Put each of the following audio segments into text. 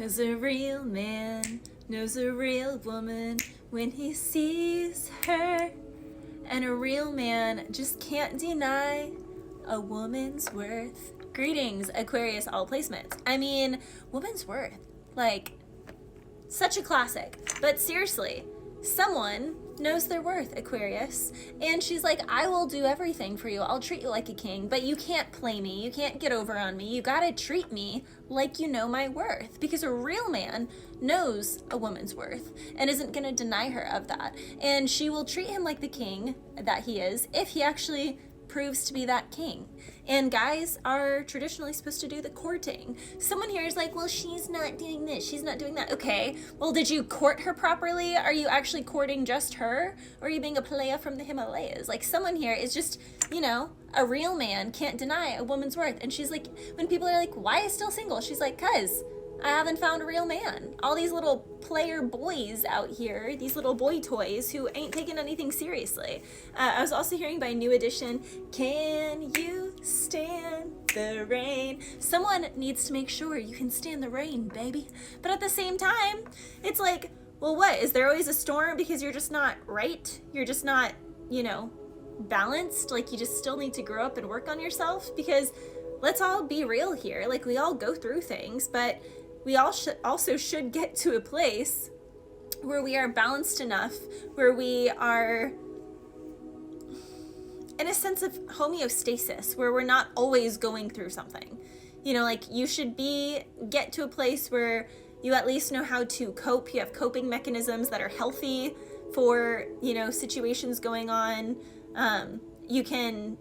'Cause a real man knows a real woman when he sees her. And a real man just can't deny a woman's worth. Greetings, Aquarius all placements. I mean, woman's worth. Like, such a classic. But seriously, someone knows their worth, Aquarius. And she's like, I will do everything for you. I'll treat you like a king, but you can't play me. You can't get over on me. You gotta treat me like you know my worth. Because a real man knows a woman's worth and isn't gonna deny her of that. And she will treat him like the king that he is if he actually proves to be that king. And guys are traditionally supposed to do the courting. Someone here is like, well, she's not doing this, she's not doing that. Okay, well, did you court her properly? Are you actually courting just her? Or are you being a playa from the Himalayas? Like, someone here is just, you know, a real man can't deny a woman's worth. And she's like, when people are like, why is still single? She's like, 'cause I haven't found a real man. All these little player boys out here, these little boy toys who ain't taking anything seriously. I was also hearing by New Edition, can you stand the rain? Someone needs to make sure you can stand the rain, baby. But at the same time, it's like, well, what? Is there always a storm because you're just not right? You're just not, you know, balanced? Like, you just still need to grow up and work on yourself? Because let's all be real here. Like, we all go through things, but we all should get to a place where we are balanced enough, where we are in a sense of homeostasis, where we're not always going through something. You know, like, you should get to a place where you at least know how to cope. You have coping mechanisms that are healthy for, you know, situations going on. You can,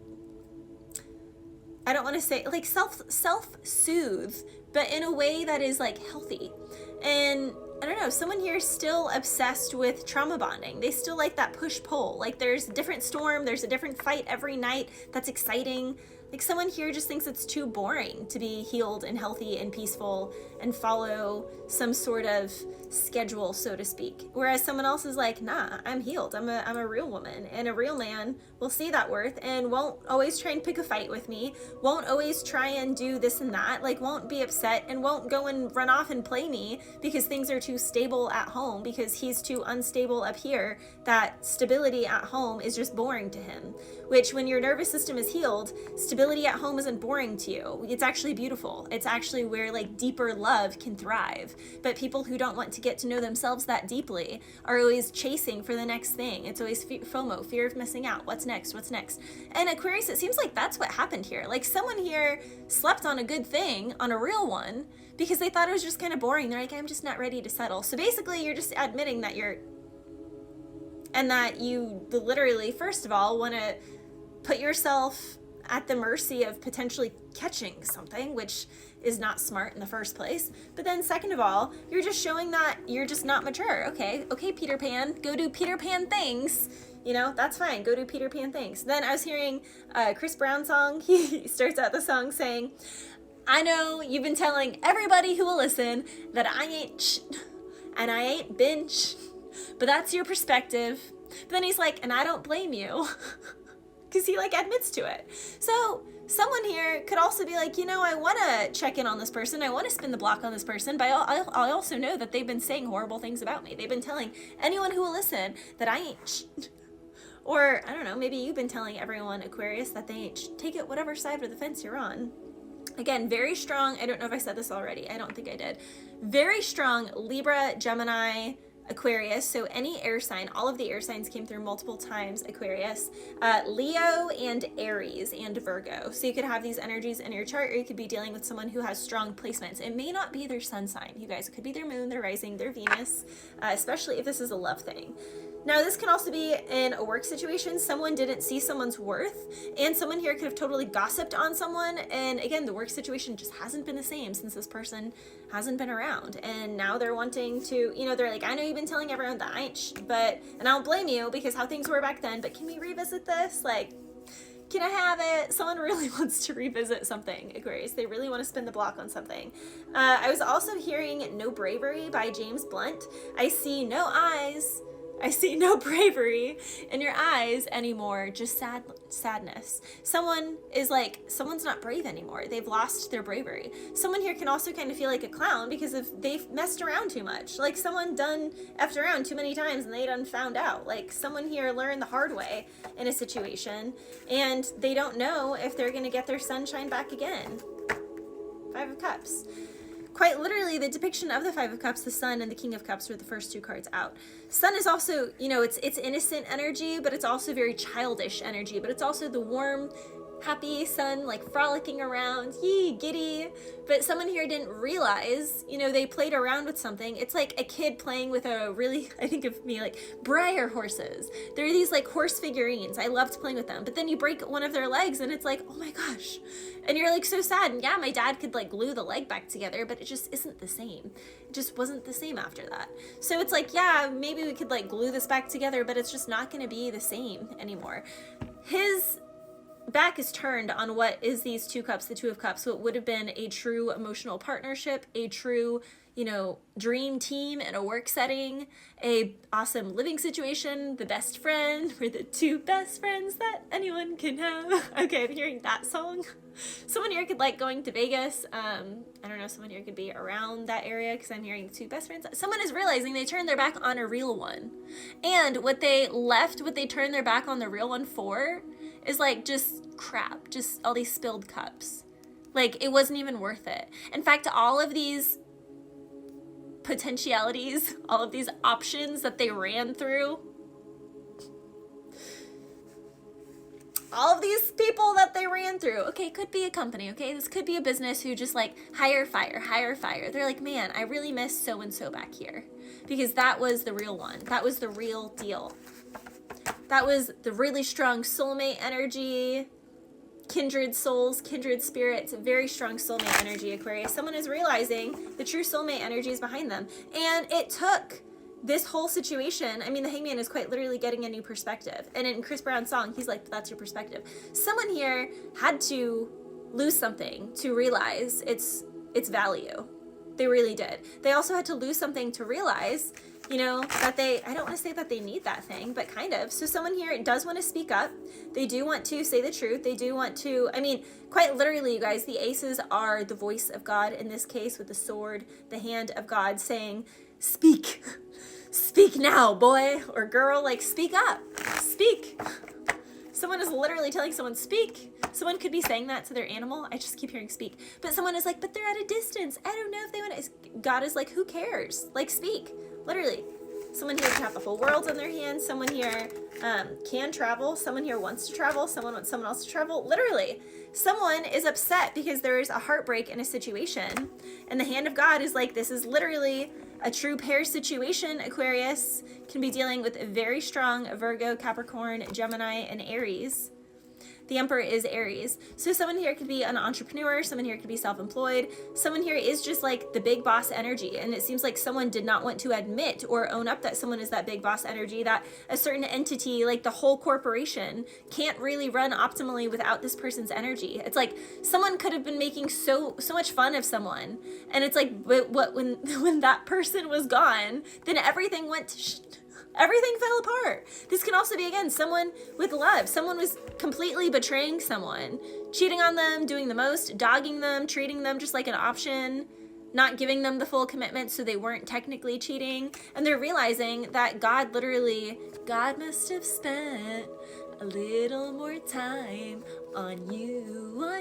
I don't want to say, like, self-soothe, but in a way that is, like, healthy. And I don't know, someone here is still obsessed with trauma bonding. They still like that push-pull. Like, there's a different storm, there's a different fight every night that's exciting. Like, someone here just thinks it's too boring to be healed and healthy and peaceful and follow some sort of schedule, so to speak. Whereas someone else is like, nah, I'm healed. I'm a real woman. And a real man will see that worth and won't always try and pick a fight with me, won't always try and do this and that, like, won't be upset and won't go and run off and play me because things are too stable at home, because he's too unstable up here. That stability at home is just boring to him. Which, when your nervous system is healed, stability at home isn't boring to you. It's actually beautiful. It's actually where, like, deeper love can thrive. But people who don't want to get to know themselves that deeply are always chasing for the next thing. It's always FOMO, fear of missing out. What's next? What's next? And Aquarius, it seems like that's what happened here. Like, someone here slept on a good thing, on a real one, because they thought it was just kind of boring. They're like, I'm just not ready to settle. So basically, you're just admitting that you literally, first of all, want to put yourself at the mercy of potentially catching something, which is not smart in the first place. But then second of all, you're just showing that you're just not mature. Okay, Peter Pan, go do Peter Pan things. You know, that's fine. Go do Peter Pan things. Then I was hearing Chris Brown's song. He starts out the song saying, I know you've been telling everybody who will listen that I ain't and I ain't binge, but that's your perspective. But then he's like, and I don't blame you. Because he, like, admits to it. So someone here could also be like, you know, I want to check in on this person. I want to spin the block on this person. But I also know that they've been saying horrible things about me. They've been telling anyone who will listen that I ain't or, I don't know, maybe you've been telling everyone, Aquarius, that they ain't take it whatever side of the fence you're on. Again, very strong. I don't know if I said this already. I don't think I did. Very strong Libra, Gemini, Aquarius, so any air sign, all of the air signs came through multiple times, Aquarius, Leo and Aries and Virgo. So you could have these energies in your chart, or you could be dealing with someone who has strong placements. It may not be their sun sign, you guys. It could be their moon, their rising, their Venus, especially if this is a love thing. Now, this can also be in a work situation. Someone didn't see someone's worth, and someone here could have totally gossiped on someone. And again, the work situation just hasn't been the same since this person hasn't been around. And now they're wanting to, you know, they're like, I know you've been telling everyone that I ain't, and I don't blame you because how things were back then, but can we revisit this? Like, can I have it? Someone really wants to revisit something, Aquarius. They really want to spin the block on something. I was also hearing No Bravery by James Blunt. I see no eyes. I see no bravery in your eyes anymore, just sadness. Someone is like, someone's not brave anymore. They've lost their bravery. Someone here can also kind of feel like a clown because if they've messed around too much. Like someone done effed around too many times and they done found out. Like someone here learned the hard way in a situation and they don't know if they're going to get their sunshine back again. Five of Cups. Quite literally, the depiction of the Five of Cups, the Sun and the King of Cups were the first two cards out. Sun is also, you know, it's innocent energy, but it's also very childish energy, but it's also the warm, happy sun, like frolicking around, yee, giddy. But someone here didn't realize, you know, they played around with something. It's like a kid playing with a really, I think of me like Breyer horses. There are these like horse figurines. I loved playing with them. But then you break one of their legs and it's like, oh my gosh. And you're like so sad. And yeah, my dad could like glue the leg back together, but it just isn't the same. It just wasn't the same after that. So it's like, yeah, maybe we could like glue this back together, but it's just not going to be the same anymore. His back is turned on what is these two cups, the Two of Cups, what would have been a true emotional partnership, a true, you know, dream team in a work setting, a awesome living situation, the best friend, we're the two best friends that anyone can have. Okay, I'm hearing that song. Someone here could like going to Vegas. I don't know, someone here could be around that area because I'm hearing two best friends. Someone is realizing they turned their back on a real one. And what they turned their back on the real one for is like just crap, just all these spilled cups. Like it wasn't even worth it. In fact, all of these potentialities, all of these options that they ran through, all of these people that they ran through, okay, could be a company, okay, this could be a business who just like hire, fire. They're like, man, I really miss so-and-so back here because that was the real one. That was the real deal. That was the really strong soulmate energy, kindred souls, kindred spirits, very strong soulmate energy, Aquarius. Someone is realizing the true soulmate energy is behind them. And it took this whole situation, I mean, the Hangman is quite literally getting a new perspective. And in Chris Brown's song, he's like, that's your perspective. Someone here had to lose something to realize its value. They really did. They also had to lose something to realize, you know, that I don't want to say that they need that thing, but kind of. So someone here does want to speak up. They do want to say the truth. They do want to, I mean, quite literally, you guys, the aces are the voice of God in this case with the sword, the hand of God saying, speak. Speak now, boy or girl, like speak up, speak. Someone is literally telling someone, speak. Someone could be saying that to their animal. I just keep hearing speak. But someone is like, but they're at a distance. I don't know if they want to. God is like, who cares? Like, speak. Literally. Someone here can have the whole world in their hands. Someone here can travel. Someone here wants to travel. Someone wants someone else to travel. Literally. Someone is upset because there is a heartbreak in a situation. And the hand of God is like, this is literally a true pair situation. Aquarius can be dealing with a very strong Virgo, Capricorn, Gemini, and Aries. The Emperor is Aries. So someone here could be an entrepreneur. Someone here could be self-employed. Someone here is just like the big boss energy. And it seems like someone did not want to admit or own up that someone is that big boss energy, that a certain entity, like the whole corporation, can't really run optimally without this person's energy. It's like someone could have been making so much fun of someone. And it's like, when that person was gone, then everything went everything fell apart. This can also be, again, someone with love. Someone was completely betraying someone, cheating on them, doing the most, dogging them, treating them just like an option, not giving them the full commitment so they weren't technically cheating. And they're realizing that God must have spent a little more time on you.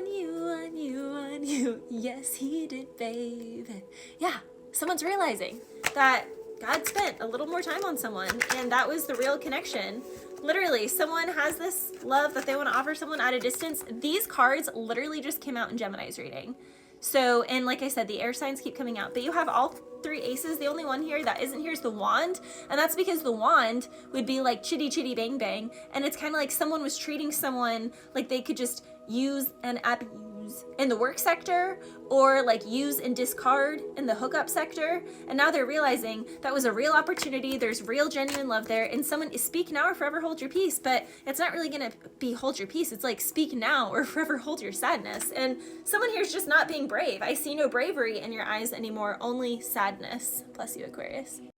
Yes, he did, baby. Yeah, someone's realizing that God spent a little more time on someone, and that was the real connection. Literally, someone has this love that they want to offer someone at a distance. These cards literally just came out in Gemini's reading. So, and like I said, the air signs keep coming out, but you have all three aces. The only one here that isn't here is the wand, and that's because the wand would be like chitty chitty bang bang, and it's kind of like someone was treating someone like they could just use and abuse in the work sector, or like use and discard in the hookup sector. And now they're realizing that was a real opportunity. There's real genuine love there, and someone is speak now or forever hold your peace. But it's not really gonna be hold your peace. It's like speak now or forever hold your sadness. And someone here's just not being brave. I see no bravery in your eyes anymore, only sadness. Bless you, Aquarius.